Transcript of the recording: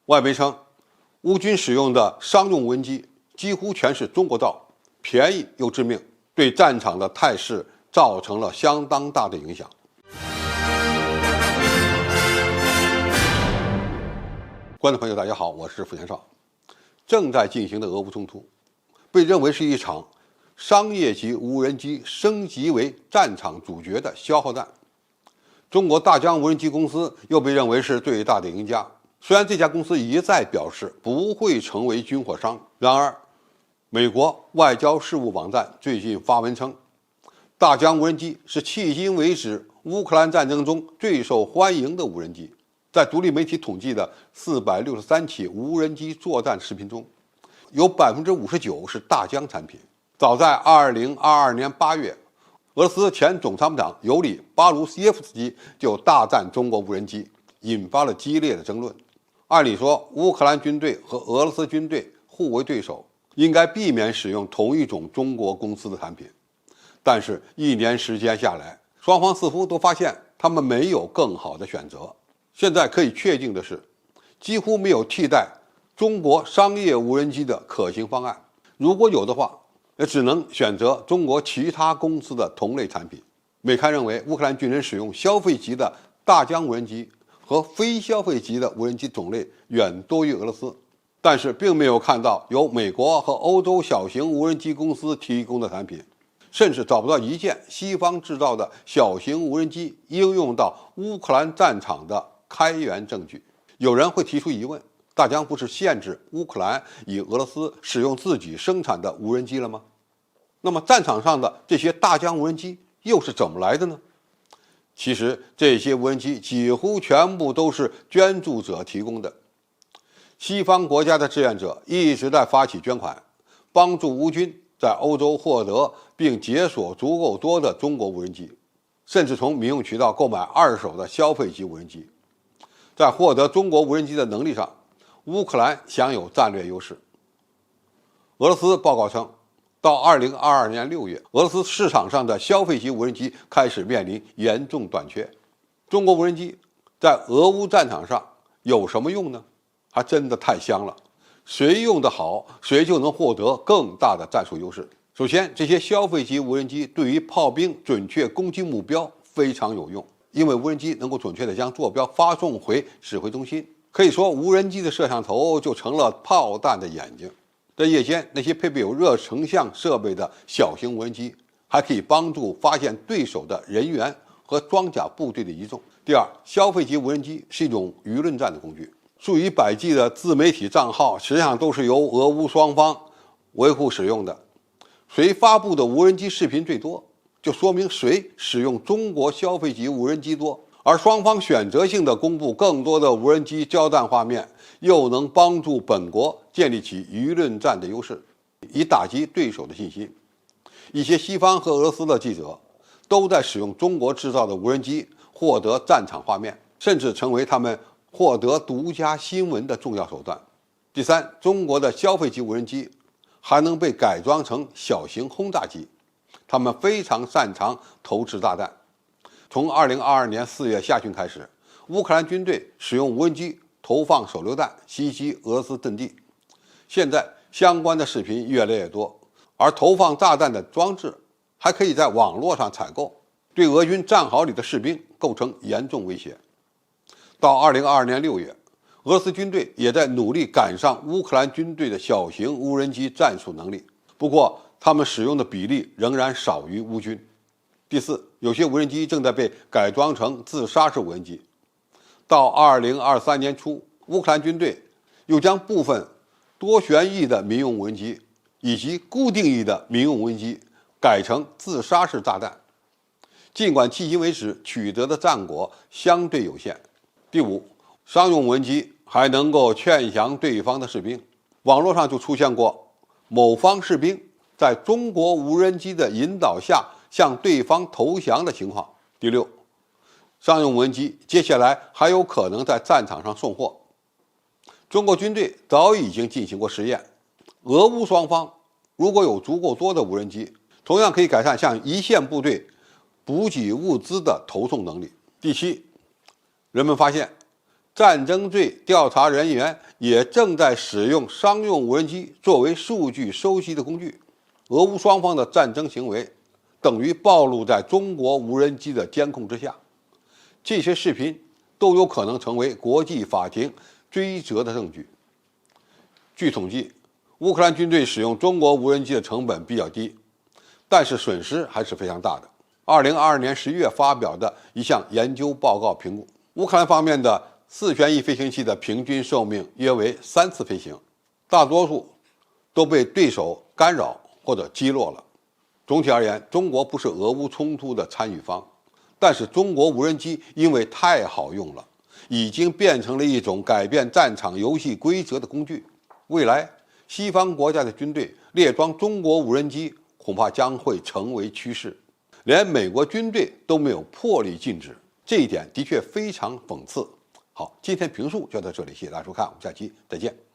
外媒称，乌军使用的商用无人机几乎全是中国造，便宜又致命，对战场的态势造成了相当大的影响。观众朋友，大家好，我是付前少。正在进行的俄乌冲突，被认为是一场商业级无人机升级为战场主角的消耗战。中国大疆无人机公司又被认为是最大的赢家。虽然这家公司一再表示不会成为军火商，然而，美国外交事务网站最近发文称，大疆无人机是迄今为止乌克兰战争中最受欢迎的无人机。在独立媒体统计的463起无人机作战视频中，有59%是大疆产品。早在2022年8月，俄罗斯前总参谋长尤里·巴卢斯耶夫斯基就大赞中国无人机，引发了激烈的争论。按理说，乌克兰军队和俄罗斯军队互为对手，应该避免使用同一种中国公司的产品。但是1年时间下来，双方似乎都发现他们没有更好的选择。现在可以确定的是，几乎没有替代中国商业无人机的可行方案。如果有的话，也只能选择中国其他公司的同类产品。美刊认为，乌克兰军人使用消费级的大疆无人机和非消费级的无人机种类远多于俄罗斯，但是并没有看到由美国和欧洲小型无人机公司提供的产品，甚至找不到一件西方制造的小型无人机应用到乌克兰战场的开源证据。有人会提出疑问，大疆不是限制乌克兰以俄罗斯使用自己生产的无人机了吗？那么战场上的这些大疆无人机又是怎么来的呢？其实这些无人机几乎全部都是捐助者提供的。西方国家的志愿者一直在发起捐款，帮助乌军在欧洲获得并解锁足够多的中国无人机，甚至从民用渠道购买二手的消费级无人机。在获得中国无人机的能力上，乌克兰享有战略优势。俄罗斯报告称，到2022年6月，俄罗斯市场上的消费级无人机开始面临严重短缺。中国无人机在俄乌战场上有什么用呢？还真的太香了，谁用得好，谁就能获得更大的战术优势。首先，这些消费级无人机对于炮兵准确攻击目标非常有用，因为无人机能够准确地将坐标发送回指挥中心。可以说，无人机的摄像头就成了炮弹的眼睛。在夜间，那些配备有热成像设备的小型无人机还可以帮助发现对手的人员和装甲部队的移动。第二，消费级无人机是一种舆论战的工具，数以百计的自媒体账号实际上都是由俄乌双方维护使用的。谁发布的无人机视频最多，就说明谁使用中国消费级无人机多。而双方选择性的公布更多的无人机交战画面，又能帮助本国建立起舆论战的优势，以打击对手的信心。一些西方和俄罗斯的记者都在使用中国制造的无人机获得战场画面，甚至成为他们获得独家新闻的重要手段。第三，中国的消费级无人机还能被改装成小型轰炸机，他们非常擅长投掷炸弹。从2022年4月下旬开始，乌克兰军队使用无人机投放手榴弹袭击俄罗斯阵地。现在相关的视频越来越多，而投放炸弹的装置还可以在网络上采购，对俄军战壕里的士兵构成严重威胁。到2022年6月，俄罗斯军队也在努力赶上乌克兰军队的小型无人机战术能力，不过他们使用的比例仍然少于乌军。第四，有些无人机正在被改装成自杀式无人机。到2023年初，乌克兰军队又将部分多旋翼的民用无人机以及固定翼的民用无人机改成自杀式炸弹。尽管迄今为止取得的战果相对有限。第五，商用无人机还能够劝降对方的士兵。网络上就出现过某方士兵在中国无人机的引导下向对方投降的情况。第六，商用无人机接下来还有可能在战场上送货。中国军队早已经进行过实验，俄乌双方如果有足够多的无人机，同样可以改善向一线部队补给物资的投送能力。第七，人们发现战争罪调查人员也正在使用商用无人机作为数据收集的工具。俄乌双方的战争行为等于暴露在中国无人机的监控之下，这些视频都有可能成为国际法庭追责的证据。据统计，乌克兰军队使用中国无人机的成本比较低，但是损失还是非常大的。2022年11月发表的一项研究报告评估，乌克兰方面的4旋翼飞行器的平均寿命约为3次飞行，大多数都被对手干扰或者击落了。总体而言，中国不是俄乌冲突的参与方，但是中国无人机因为太好用了，已经变成了一种改变战场游戏规则的工具。未来，西方国家的军队列装中国无人机，恐怕将会成为趋势。连美国军队都没有魄力禁止，这一点的确非常讽刺。好，今天评述就到这里，谢谢大家收看，我们下期再见。